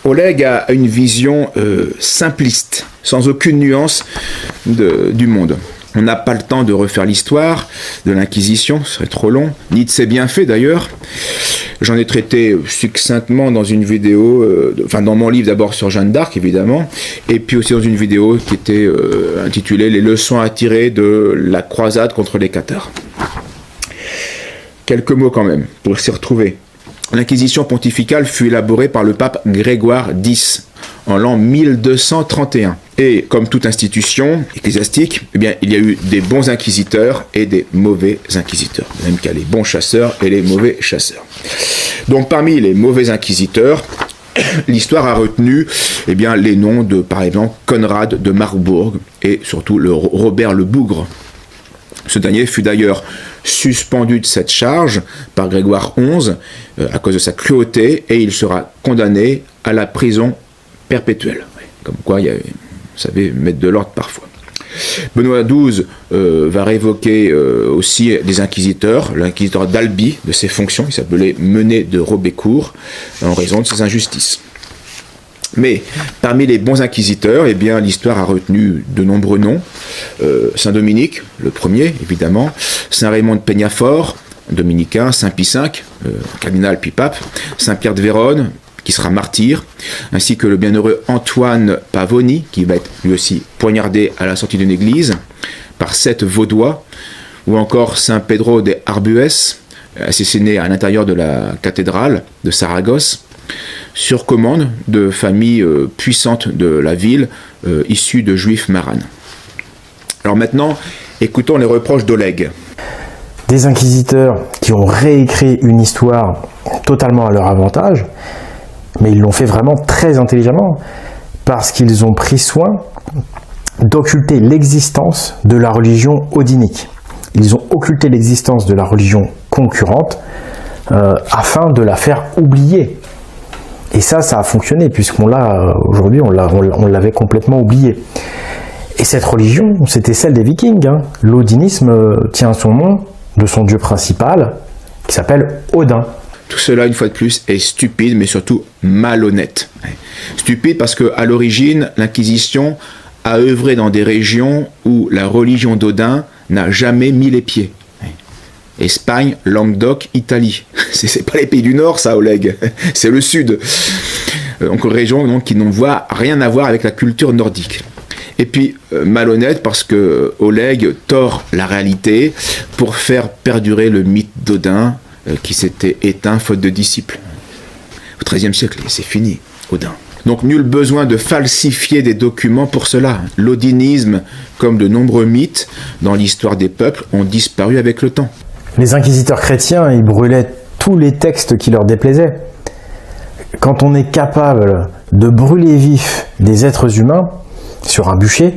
Oleg a une vision simpliste, sans aucune nuance du monde. On n'a pas le temps de refaire l'histoire de l'Inquisition, ce serait trop long, ni de ses bienfaits d'ailleurs. J'en ai traité succinctement dans une vidéo, dans mon livre d'abord sur Jeanne d'Arc évidemment, et puis aussi dans une vidéo qui était intitulée « Les leçons à tirer de la croisade contre les Cathares ». Quelques mots quand même, pour s'y retrouver. L'Inquisition pontificale fut élaborée par le pape Grégoire X en l'an 1231. Et comme toute institution ecclésiastique, eh bien, il y a eu des bons inquisiteurs et des mauvais inquisiteurs. Même qu'il y a les bons chasseurs et les mauvais chasseurs. Donc parmi les mauvais inquisiteurs, l'histoire a retenu eh bien, les noms de, par exemple, Conrad de Marbourg et surtout le Robert le Bougre. Ce dernier fut d'ailleurs suspendu de cette charge par Grégoire XI à cause de sa cruauté et il sera condamné à la prison perpétuelle. Comme quoi, vous savez, mettre de l'ordre parfois. Benoît XII va révoquer aussi des inquisiteurs, l'inquisiteur d'Albi de ses fonctions, il s'appelait Menet de Robécourt, en raison de ses injustices. Mais parmi les bons inquisiteurs, eh bien, l'histoire a retenu de nombreux noms. Saint Dominique, le premier, évidemment, Saint Raymond de Peñafort, dominicain, Saint Pie V, cardinal puis pape, Saint Pierre de Vérone, qui sera martyr, ainsi que le bienheureux Antoine Pavoni, qui va être lui aussi poignardé à la sortie d'une église, par 7 Vaudois, ou encore Saint Pedro de Arbues, assassiné à l'intérieur de la cathédrale de Saragosse, sur commande de familles puissantes de la ville, issues de juifs maranes. Alors maintenant, écoutons les reproches d'Oleg. Des inquisiteurs qui ont réécrit une histoire totalement à leur avantage, mais ils l'ont fait vraiment très intelligemment, parce qu'ils ont pris soin d'occulter l'existence de la religion odinique. Ils ont occulté l'existence de la religion concurrente afin de la faire oublier. Et ça a fonctionné, puisqu'on l'a, aujourd'hui, on l'avait complètement oublié. Et cette religion, c'était celle des Vikings. L'odinisme tient son nom de son dieu principal, qui s'appelle Odin. Tout cela, une fois de plus, est stupide, mais surtout malhonnête. Stupide parce qu'à l'origine, l'Inquisition a œuvré dans des régions où la religion d'Odin n'a jamais mis les pieds. Espagne, Languedoc, Italie. C'est pas les pays du Nord, ça, Oleg. C'est le Sud. Donc, régions donc, qui n'ont rien à voir avec la culture nordique. Et puis, malhonnête parce que Oleg tord la réalité pour faire perdurer le mythe d'Odin qui s'était éteint faute de disciples. Au XIIIe siècle, c'est fini, Odin. Donc, nul besoin de falsifier des documents pour cela. L'odinisme, comme de nombreux mythes dans l'histoire des peuples, ont disparu avec le temps. Les inquisiteurs chrétiens, ils brûlaient tous les textes qui leur déplaisaient. Quand on est capable de brûler vif des êtres humains sur un bûcher,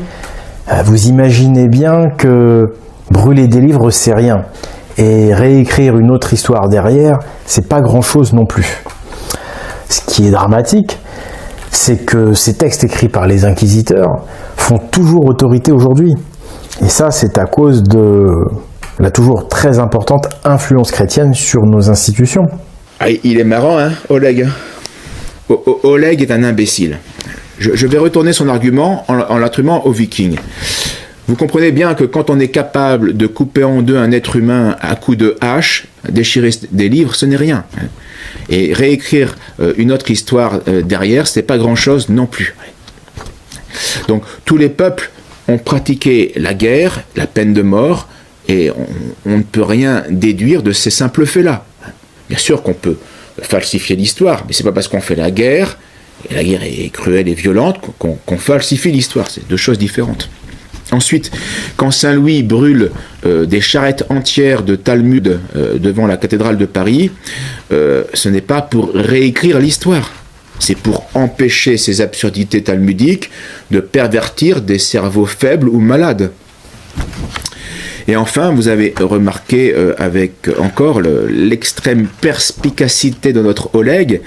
vous imaginez bien que brûler des livres, c'est rien. Et réécrire une autre histoire derrière, c'est pas grand-chose non plus. Ce qui est dramatique, c'est que ces textes écrits par les inquisiteurs font toujours autorité aujourd'hui. Et ça, c'est à cause de la toujours très importante influence chrétienne sur nos institutions. Ah, il est marrant, hein, Oleg. Oleg est un imbécile. Je vais retourner son argument en l'attribuant aux Vikings. Vous comprenez bien que quand on est capable de couper en deux un être humain à coups de hache, déchirer des livres, ce n'est rien. Et réécrire une autre histoire derrière, ce n'est pas grand-chose non plus. Donc tous les peuples ont pratiqué la guerre, la peine de mort, et on ne peut rien déduire de ces simples faits-là. Bien sûr qu'on peut falsifier l'histoire, mais c'est pas parce qu'on fait la guerre, et la guerre est cruelle et violente, qu'on falsifie l'histoire. C'est deux choses différentes. Ensuite, quand Saint-Louis brûle des charrettes entières de Talmud devant la cathédrale de Paris, ce n'est pas pour réécrire l'histoire. C'est pour empêcher ces absurdités talmudiques de pervertir des cerveaux faibles ou malades. Et enfin, vous avez remarqué avec encore l'extrême perspicacité de notre Oleg,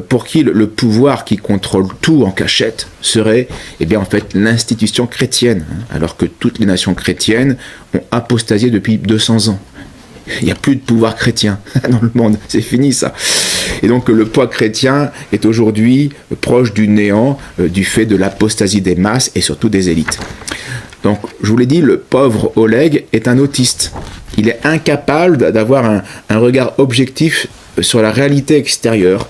pour qui le pouvoir qui contrôle tout en cachette serait, eh bien, en fait, l'institution chrétienne, alors que toutes les nations chrétiennes ont apostasié depuis 200 ans. Il n'y a plus de pouvoir chrétien dans le monde, c'est fini ça. Et donc le poids chrétien est aujourd'hui proche du néant du fait de l'apostasie des masses et surtout des élites. Donc, je vous l'ai dit, le pauvre Oleg est un autiste. Il est incapable d'avoir un regard objectif sur la réalité extérieure.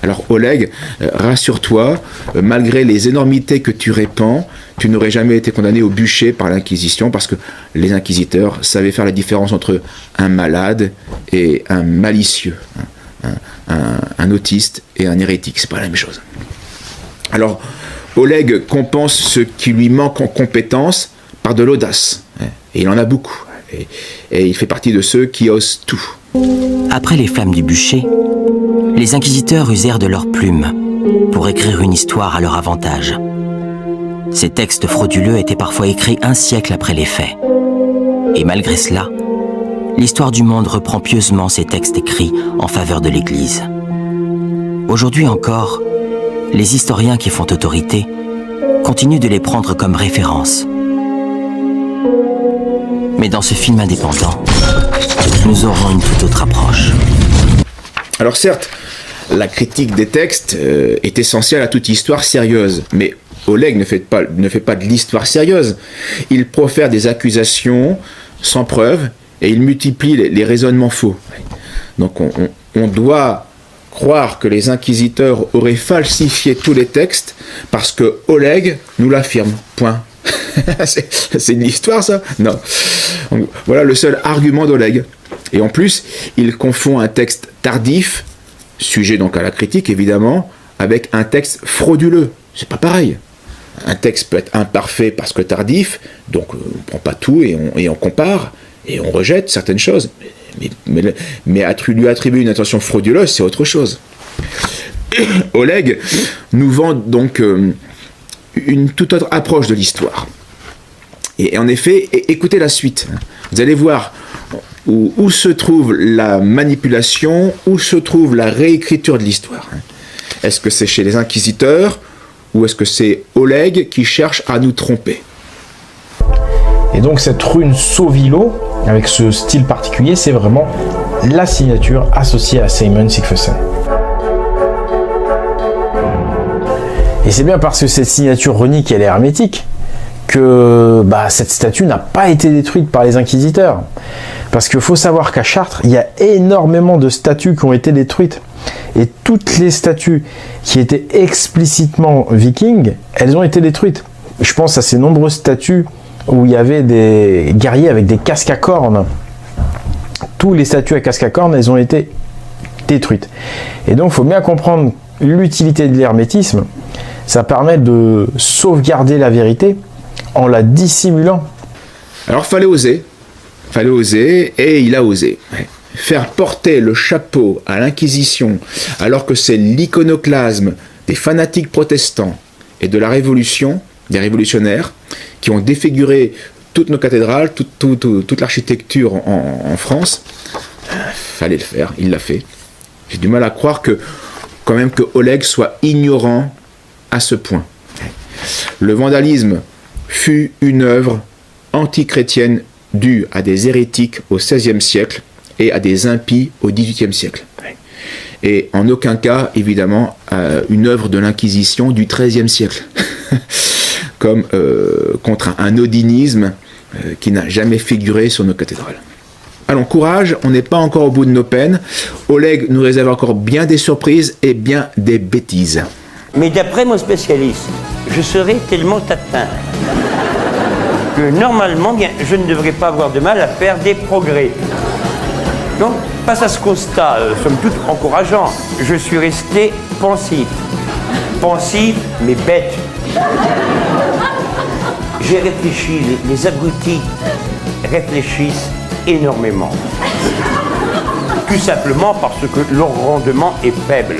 Alors, Oleg, rassure-toi, malgré les énormités que tu répands, tu n'aurais jamais été condamné au bûcher par l'Inquisition, parce que les inquisiteurs savaient faire la différence entre un malade et un malicieux, un autiste et un hérétique. C'est pas la même chose. Alors, Oleg compense ce qui lui manque en compétences par de l'audace. Et il en a beaucoup. Et il fait partie de ceux qui osent tout. Après les flammes du bûcher, les inquisiteurs usèrent de leurs plumes pour écrire une histoire à leur avantage. Ces textes frauduleux étaient parfois écrits un siècle après les faits. Et malgré cela, l'histoire du monde reprend pieusement ces textes écrits en faveur de l'Église. Aujourd'hui encore, les historiens qui font autorité continuent de les prendre comme référence. Mais dans ce film indépendant, nous aurons une toute autre approche. Alors certes, la critique des textes est essentielle à toute histoire sérieuse, mais Oleg ne fait pas de l'histoire sérieuse. Il profère des accusations sans preuve et il multiplie les raisonnements faux. Donc on doit croire que les inquisiteurs auraient falsifié tous les textes parce que Oleg nous l'affirme. Point. C'est de l'histoire, ça? Non. Donc, voilà le seul argument d'Oleg. Et en plus, il confond un texte tardif, sujet donc à la critique évidemment, avec un texte frauduleux. C'est pas pareil. Un texte peut être imparfait parce que tardif, donc on ne prend pas tout et on compare et on rejette certaines choses. Mais lui attribuer une intention frauduleuse, c'est autre chose. Oleg nous vend donc une toute autre approche de l'histoire. Et en effet, écoutez la suite. Vous allez voir où se trouve la manipulation, où se trouve la réécriture de l'histoire. Est-ce que c'est chez les inquisiteurs ou est-ce que c'est Oleg qui cherche à nous tromper? Et donc cette rune Sauvilo, avec ce style particulier, c'est vraiment la signature associée à Simon Sigfusson. Et c'est bien parce que cette signature runique elle est hermétique que cette statue n'a pas été détruite par les inquisiteurs. Parce qu'il faut savoir qu'à Chartres, il y a énormément de statues qui ont été détruites. Et toutes les statues qui étaient explicitement vikings, elles ont été détruites. Je pense à ces nombreuses statues où il y avait des guerriers avec des casques à cornes. Toutes les statues à casque à cornes, elles ont été détruites. Et donc, il faut bien comprendre l'utilité de l'hermétisme. Ça permet de sauvegarder la vérité en la dissimulant. Alors, fallait oser, et il a osé. Faire porter le chapeau à l'Inquisition, alors que c'est l'iconoclasme des fanatiques protestants et de la Révolution, des révolutionnaires, qui ont défiguré toutes nos cathédrales, toute l'architecture en France. Fallait le faire, il l'a fait. J'ai du mal à croire que Oleg soit ignorant à ce point. Le vandalisme fut une œuvre antichrétienne due à des hérétiques au XVIe siècle et à des impies au XVIIIe siècle. Et en aucun cas, évidemment, une œuvre de l'Inquisition du XIIIe siècle. Comme contre un odinisme qui n'a jamais figuré sur nos cathédrales. Allons, courage, on n'est pas encore au bout de nos peines. Oleg nous réserve encore bien des surprises et bien des bêtises. Mais d'après mon spécialiste, je serai tellement atteint que normalement, je ne devrais pas avoir de mal à faire des progrès. Donc, face à ce constat, somme toute encourageant, je suis resté pensif. Pensif, mais bête. J'ai réfléchi, les abrutis réfléchissent énormément. Tout simplement parce que leur rendement est faible.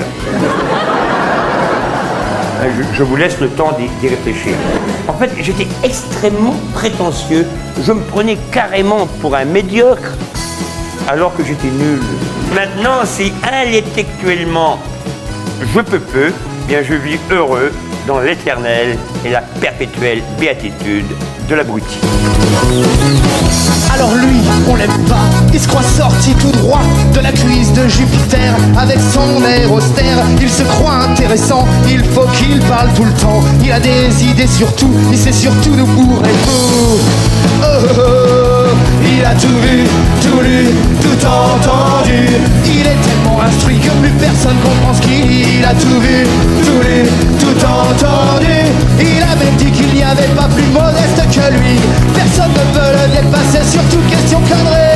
Je vous laisse le temps d'y réfléchir. En fait, j'étais extrêmement prétentieux. Je me prenais carrément pour un médiocre, alors que j'étais nul. Maintenant, si intellectuellement je peux peu, bien je vis heureux dans l'éternelle et la perpétuelle béatitude de l'abruti. Alors lui, on l'aime pas, il se croit sorti tout droit de la cuisse de Jupiter. Avec son air austère, il se croit intéressant, il faut qu'il parle tout le temps. Il a des idées sur tout, il sait surtout nous bourrer tout. Oh, oh, oh, il a tout vu, tout lu, tout entendu. Il est tellement instruit que plus personne comprend ce qu'il dit. Il a tout vu, tout lu, tout entendu. Il a même dit qu'il n'y avait pas plus modeste que lui. Personne ne peut le dépasser sur toute question cadrée.